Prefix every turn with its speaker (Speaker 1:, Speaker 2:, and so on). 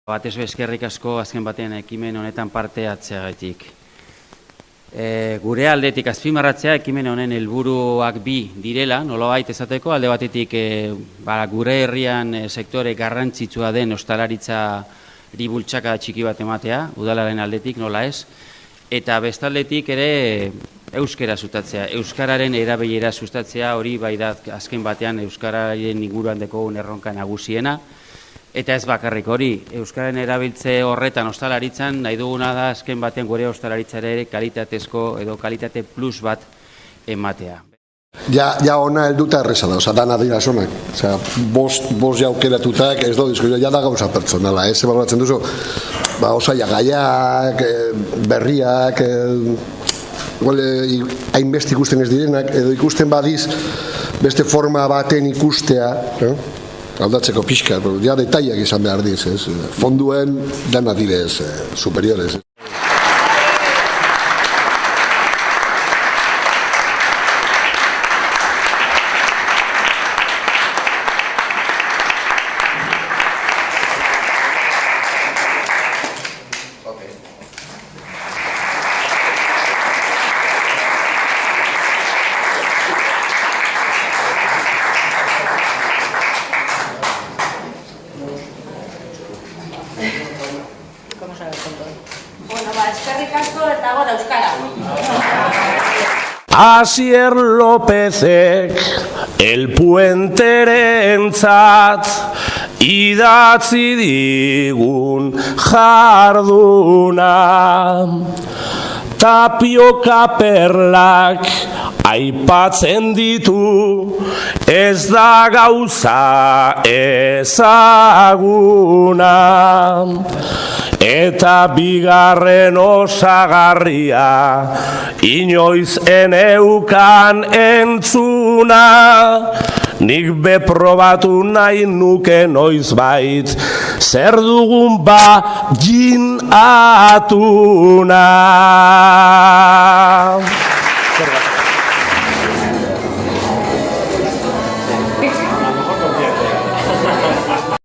Speaker 1: Batez eskerrik asko azken batean ekimen honetan parte hartzeagatik. Gure aldetik azpimarratzea ekimen honen helburuak bi direla, nolabait esateko, alde batetik gure herrian sektore garrantzitsua den ostalaritzari bultzaka txiki bat ematea, udalaren aldetik nola ez, eta bestaldetik ere euskara sustatzea, euskararen erabilera sustatzea, hori bai da azken batean euskararen inguruan dekogun erronka nagusiena. Eta ez bakarrik hori, euskararen erabiltze horretan ostalaritzan nahi duguna da azken baten gure ostalaritzare kalitatezko edo kalitate plus bat ematea.
Speaker 2: Ja ona helduta erreza da, dana dira sonak. Bost jaukeratutak ez do dizko, ja da gauza pertsonala, baloratzen duzu, osaia gaiak, berriak, hainbeste ikusten ez direnak, edo ikusten badiz beste forma baten ikustea, aldatzeko pixka, ja detaiak izan behar diz, fonduen dana direz superiores.
Speaker 3: Eskerrik asko eta gora euskara.
Speaker 4: Asier Lópezek El Puenterentzat idatzi digun jarduna, tapioka perlak aipatzen ditu, ez da gauza ezaguna. Eta bigarren osagarria inoiz eneukan entzuna, nik beprobatu nahi nuke noizbait, zer dugun ba jin atuna.